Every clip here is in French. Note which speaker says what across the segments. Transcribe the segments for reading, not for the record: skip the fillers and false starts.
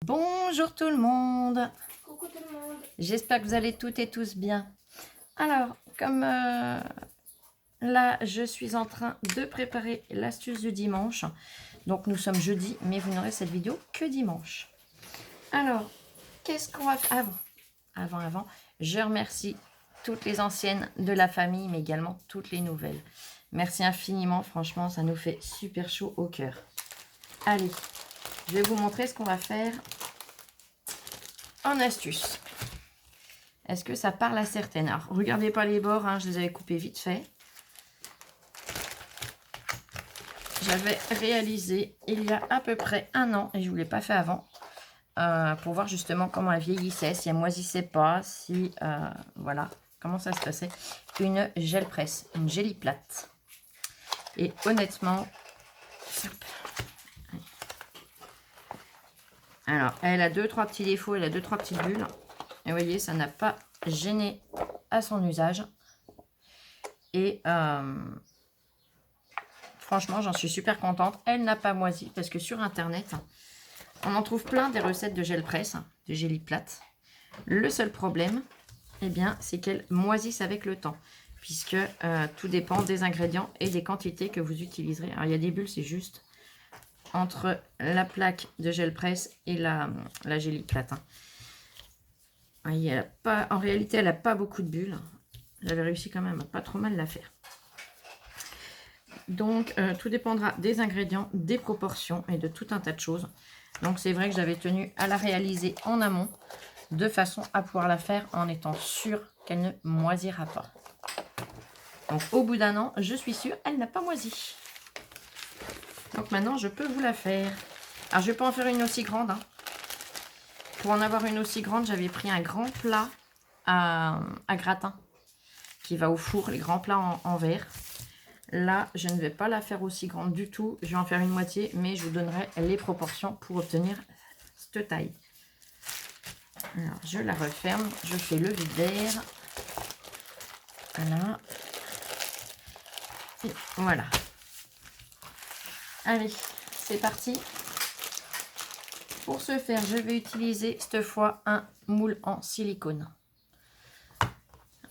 Speaker 1: Bonjour tout le monde.
Speaker 2: Coucou tout le monde.
Speaker 1: J'espère que vous allez toutes et tous bien. Alors, comme là, je suis en train de préparer l'astuce du dimanche. Donc, nous sommes jeudi, mais vous n'aurez cette vidéo que dimanche. Alors, qu'est-ce qu'on va faire avant, je remercie toutes les anciennes de la famille, mais également toutes les nouvelles. Merci infiniment, franchement, ça nous fait super chaud au cœur. Allez, je vais vous montrer ce qu'on va faire en astuce. Est-ce que ça parle à certaines? Alors, regardez pas les bords, hein, je les avais coupés vite fait. J'avais réalisé il y a à peu près 1 an, et je ne vous l'ai pas fait avant, pour voir justement comment elle vieillissait, si elle moisissait pas, si, voilà, comment ça se passait. Une gel presse, une gélie plate. Et honnêtement, alors, elle a 2-3 petits défauts, elle a 2-3 petites bulles. Et vous voyez, ça n'a pas gêné à son usage. Et franchement, j'en suis super contente. Elle n'a pas moisi parce que sur Internet, on en trouve plein des recettes de gel presse, de gélie plate. Le seul problème, eh bien, c'est qu'elles moisissent avec le temps. Puisque tout dépend des ingrédients et des quantités que vous utiliserez. Alors, il y a des bulles, c'est juste entre la plaque de gel presse et la gélie plate. En réalité, elle n'a pas beaucoup de bulles. J'avais réussi quand même à pas trop mal la faire. Donc, tout dépendra des ingrédients, des proportions et de tout un tas de choses. Donc, c'est vrai que j'avais tenu à la réaliser en amont, de façon à pouvoir la faire en étant sûre qu'elle ne moisira pas. Donc, au bout d'1 an, je suis sûre, elle n'a pas moisi. Donc, maintenant, je peux vous la faire. Alors, je ne vais pas en faire une aussi grande. Hein. Pour en avoir une aussi grande, j'avais pris un grand plat à gratin qui va au four, les grands plats en verre. Là, je ne vais pas la faire aussi grande du tout. Je vais en faire une moitié, mais je vous donnerai les proportions pour obtenir cette taille. Alors, je la referme. Je fais le vide d'air. Voilà. Et voilà. Allez, c'est parti. Pour ce faire, je vais utiliser cette fois un moule en silicone.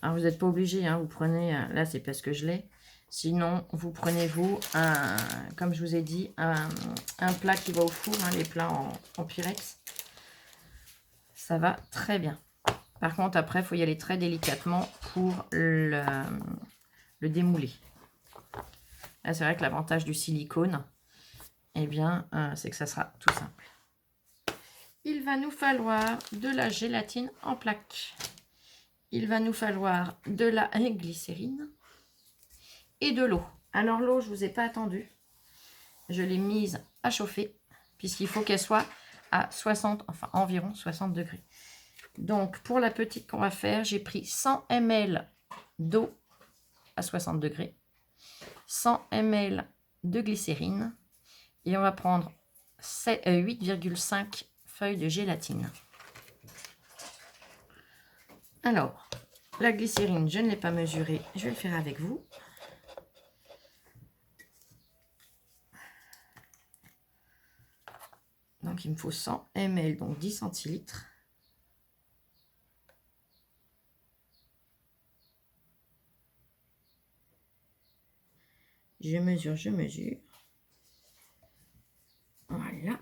Speaker 1: Alors, vous n'êtes pas obligé, hein, vous prenez, là c'est parce que je l'ai. Sinon, vous prenez vous, comme je vous ai dit, un plat qui va au four, hein, les plats en Pyrex. Ça va très bien. Par contre, après, il faut y aller très délicatement pour le démouler. Là, c'est vrai que l'avantage du silicone, eh bien, c'est que ça sera tout simple. Il va nous falloir de la gélatine en plaques. Il va nous falloir de la glycérine et de l'eau. Alors l'eau, je ne vous ai pas attendu. Je l'ai mise à chauffer puisqu'il faut qu'elle soit à 60, enfin environ 60 degrés. Donc pour la petite qu'on va faire, j'ai pris 100 ml d'eau à 60 degrés, 100 ml de glycérine et on va prendre 8,5 feuilles de gélatine. Alors, la glycérine, je ne l'ai pas mesurée, je vais le faire avec vous. Donc, il me faut 100 ml, donc 10 centilitres. Je mesure. Voilà.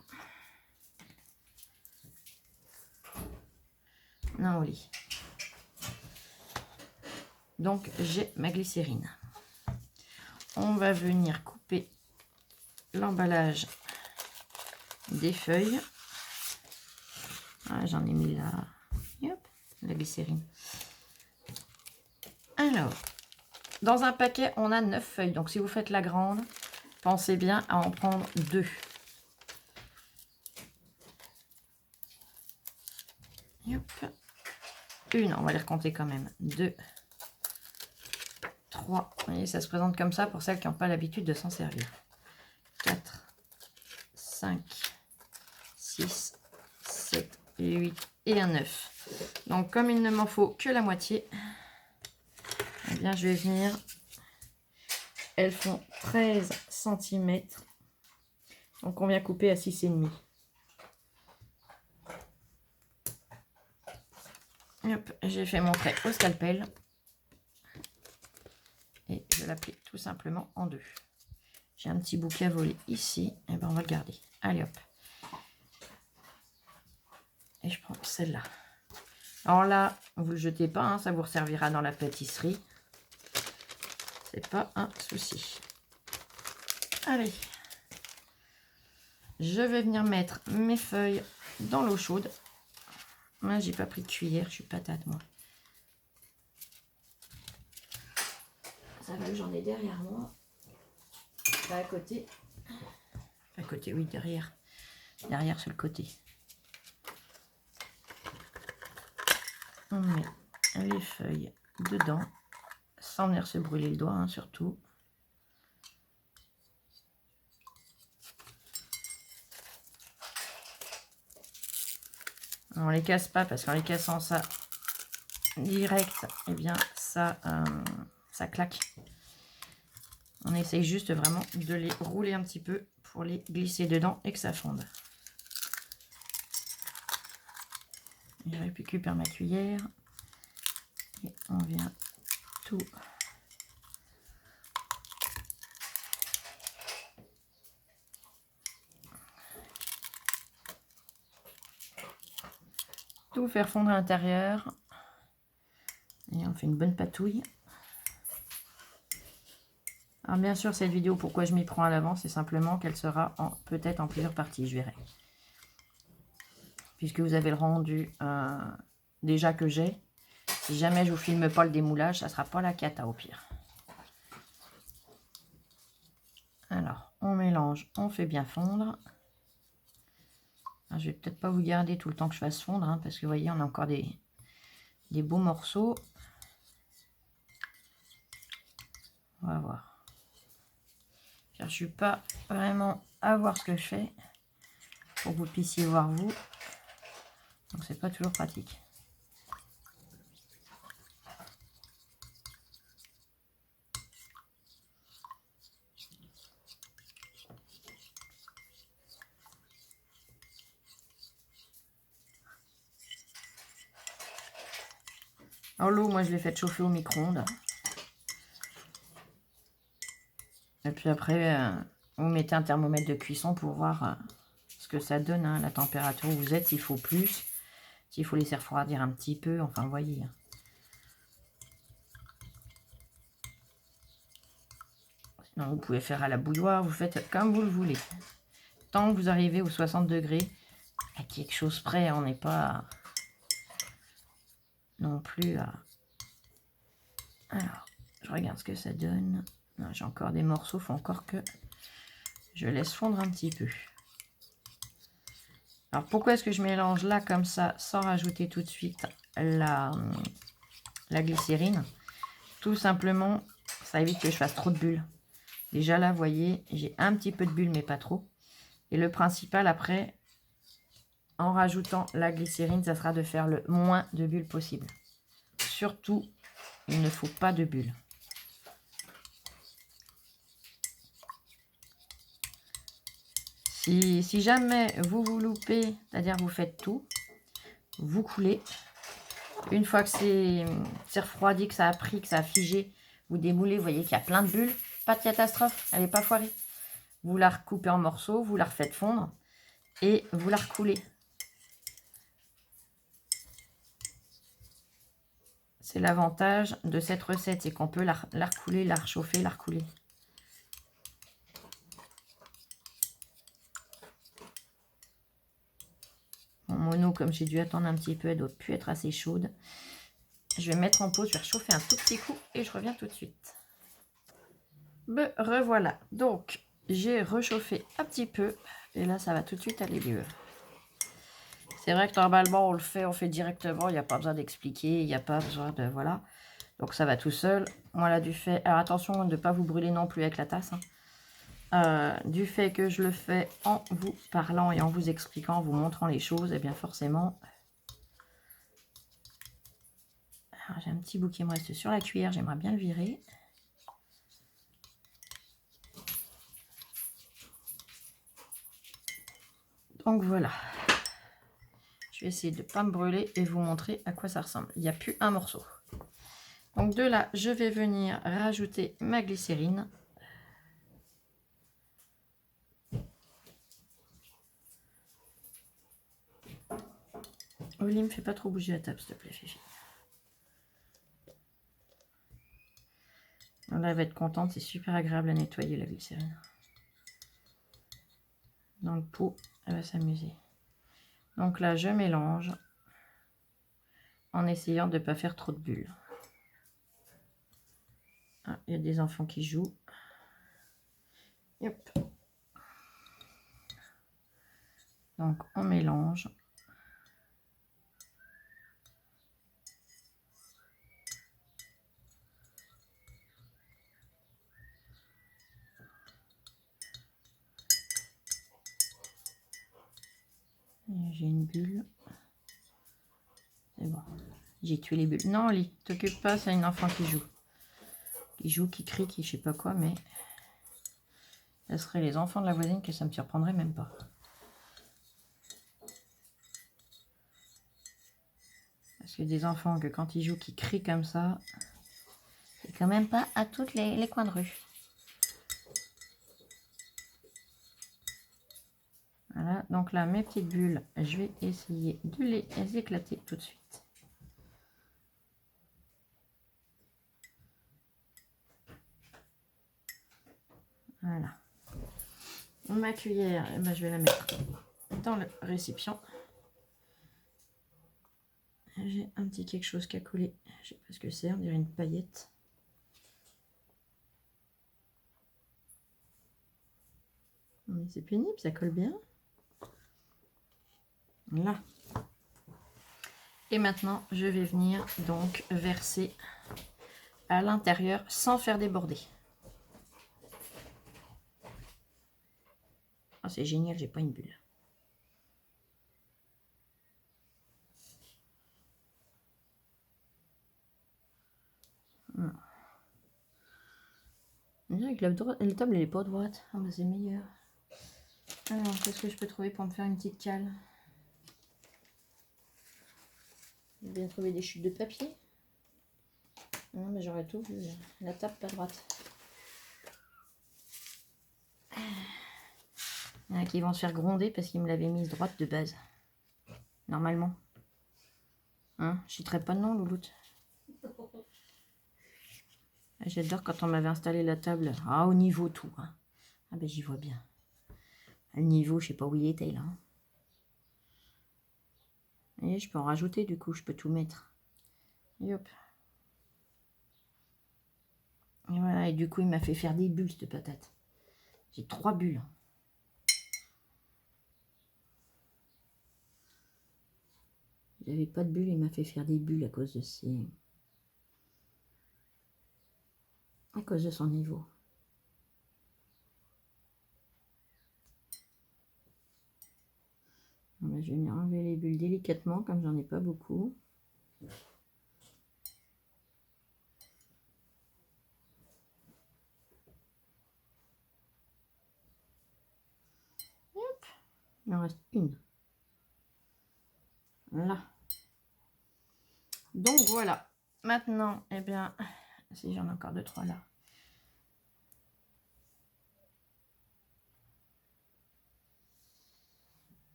Speaker 1: Non, au lit. Donc, j'ai ma glycérine. On va venir couper l'emballage des feuilles. Ah, j'en ai mis là. Hop, la glycérine. Alors, dans un paquet, on a 9 feuilles. Donc, si vous faites la grande, pensez bien à en prendre 2. Hop. Une, on va les recompter quand même. 2, 3. Vous voyez, ça se présente comme ça pour celles qui n'ont pas l'habitude de s'en servir. 4, 5, 6, 7, 8 et un 9. Donc, comme il ne m'en faut que la moitié, eh bien, je vais venir. Elles font 13 cm. Donc, on vient couper à 6,5. Hop, j'ai fait mon trait au scalpel. Et je l'applique tout simplement en deux. J'ai un petit bouquet à voler ici. Et ben on va le garder. Allez hop. Et je prends celle-là. Alors là, vous le jetez pas, hein, ça vous servira dans la pâtisserie. C'est pas un souci. Allez. Je vais venir mettre mes feuilles dans l'eau chaude. Moi, j'ai pas pris de cuillère, je suis patate moi. Ça va, j'en ai derrière moi. Pas à côté. À côté, oui, derrière. Derrière, sur le côté. On met les feuilles dedans, sans venir se brûler le doigt, hein, surtout. On les casse pas, parce qu'en les cassant ça direct, eh bien, ça claque. On essaye juste vraiment de les rouler un petit peu pour les glisser dedans et que ça fonde. Je récupère ma cuillère et on vient tout faire fondre à l'intérieur et on fait une bonne patouille. Alors bien sûr, cette vidéo, pourquoi je m'y prends à l'avance, c'est simplement qu'elle sera peut-être en plusieurs parties, je verrai. Puisque vous avez le rendu déjà que j'ai. Si jamais je vous filme pas le démoulage, ça sera pas la cata au pire. Alors, on mélange, on fait bien fondre. Alors, je vais peut-être pas vous garder tout le temps que je fasse fondre, hein, parce que vous voyez, on a encore des beaux morceaux. On va voir. Je ne suis pas vraiment à voir ce que je fais pour que vous puissiez voir vous. Donc c'est pas toujours pratique. Alors l'eau, moi je l'ai fait chauffer au micro-ondes. Et puis après, vous mettez un thermomètre de cuisson pour voir ce que ça donne, hein, la température où vous êtes, s'il faut plus, s'il faut laisser refroidir un petit peu, enfin vous voyez. Sinon vous pouvez faire à la bouilloire, vous faites comme vous le voulez. Tant que vous arrivez aux 60 degrés, à quelque chose près, on n'est pas non plus à... Alors, je regarde ce que ça donne. J'ai encore des morceaux, il faut encore que je laisse fondre un petit peu. Alors, pourquoi est-ce que je mélange là comme ça, sans rajouter tout de suite la glycérine? Tout simplement, ça évite que je fasse trop de bulles. Déjà là, vous voyez, j'ai un petit peu de bulles, mais pas trop. Et le principal, après, en rajoutant la glycérine, ça sera de faire le moins de bulles possible. Surtout, il ne faut pas de bulles. Si jamais vous loupez, c'est-à-dire vous faites tout, vous coulez. Une fois que c'est refroidi, que ça a pris, que ça a figé, vous démoulez, vous voyez qu'il y a plein de bulles. Pas de catastrophe, elle n'est pas foirée. Vous la recoupez en morceaux, vous la refaites fondre et vous la recoulez. C'est l'avantage de cette recette, c'est qu'on peut la recouler, la réchauffer, la recouler. Mon mono, comme j'ai dû attendre un petit peu, elle doit plus être assez chaude. Je vais mettre en pause, je vais réchauffer un tout petit coup et je reviens tout de suite. Me revoilà. Donc, j'ai réchauffé un petit peu et là, ça va tout de suite aller mieux. C'est vrai que normalement, on fait directement, il n'y a pas besoin d'expliquer, il n'y a pas besoin de... Voilà. Donc, ça va tout seul. Moi, là, du fait... Alors, attention de ne pas vous brûler non plus avec la tasse. Hein. Du fait que je le fais en vous parlant et en vous expliquant, en vous montrant les choses, et bien forcément... J'ai un petit bout qui me reste sur la cuillère, j'aimerais bien le virer. Donc voilà. Je vais essayer de ne pas me brûler et vous montrer à quoi ça ressemble. Il n'y a plus un morceau. Donc de là, je vais venir rajouter ma glycérine. Oli, me fais pas trop bouger la table, s'il te plaît, Fifi. Là, elle va être contente, c'est super agréable à nettoyer la glycérine. Dans le pot, elle va s'amuser. Donc là, je mélange en essayant de ne pas faire trop de bulles. Ah, il y a des enfants qui jouent. Hop. Donc, on mélange. J'ai une bulle. C'est bon. J'ai tué les bulles. Non, Oli, t'occupe pas, c'est une enfant qui joue. Qui joue, qui crie, qui je sais pas quoi, mais... Ce serait les enfants de la voisine que ça me surprendrait même pas. Parce que des enfants que quand ils jouent, qui crient comme ça, c'est quand même pas à tous les coins de rue. Voilà, donc là, mes petites bulles, je vais essayer de les éclater tout de suite. Voilà. Ma cuillère, eh ben, je vais la mettre dans le récipient. J'ai un petit quelque chose qui a collé. Je sais pas ce que c'est, on dirait une paillette. Mais c'est pénible, ça colle bien. Là. Et maintenant, je vais venir donc verser à l'intérieur sans faire déborder. Oh, c'est génial, j'ai pas une bulle. Voilà. On dirait que la table elle est pas droite. Ah bah c'est meilleur. Alors, qu'est-ce que je peux trouver pour me faire une petite cale? J'ai bien trouvé des chutes de papier. Non, mais j'aurais tout vu. La table pas droite. Il y en a qui vont se faire gronder parce qu'ils me l'avaient mise droite de base. Normalement. Hein? Je citerai pas de nom, louloute. J'adore quand on m'avait installé la table. Ah, au niveau tout. Hein. Ah ben j'y vois bien. Le niveau, je sais pas où il était là. Et je peux en rajouter du coup, je peux tout mettre. Et hop. Et voilà, et du coup, il m'a fait faire des bulles, cette patate. J'ai 3 bulles. J'avais pas de bulles, il m'a fait faire des bulles à cause de ses... à cause de son niveau. Ben, je vais venir enlever les bulles délicatement, comme j'en ai pas beaucoup. Hop. Il en reste une. Là. Donc voilà. Maintenant, eh bien, si j'en ai encore 2-3 là.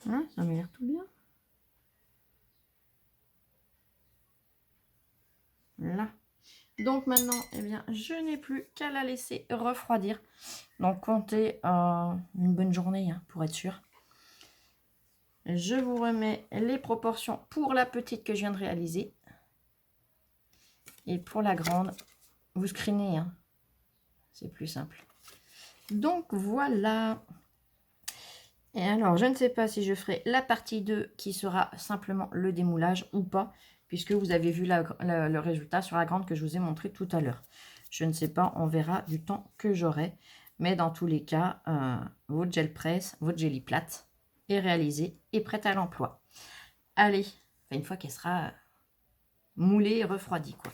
Speaker 1: Hein, ça m'a l'air tout bien. Là. Donc maintenant, eh bien, je n'ai plus qu'à la laisser refroidir. Donc comptez une bonne journée hein, pour être sûr. Je vous remets les proportions pour la petite que je viens de réaliser. Et pour la grande, vous screenez. Hein. C'est plus simple. Donc voilà. Et alors, je ne sais pas si je ferai la partie 2 qui sera simplement le démoulage ou pas. Puisque vous avez vu le résultat sur la grande que je vous ai montré tout à l'heure. Je ne sais pas, on verra du temps que j'aurai. Mais dans tous les cas, votre gel presse, votre jelly plate est réalisée et prête à l'emploi. Allez, une fois qu'elle sera moulée et refroidie, quoi.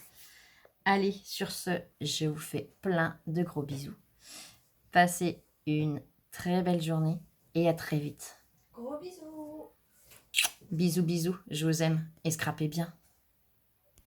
Speaker 1: Allez, sur ce, je vous fais plein de gros bisous. Passez une très belle journée et à très vite.
Speaker 2: Gros bisous.
Speaker 1: Bisous, bisous, je vous aime et scrapez bien.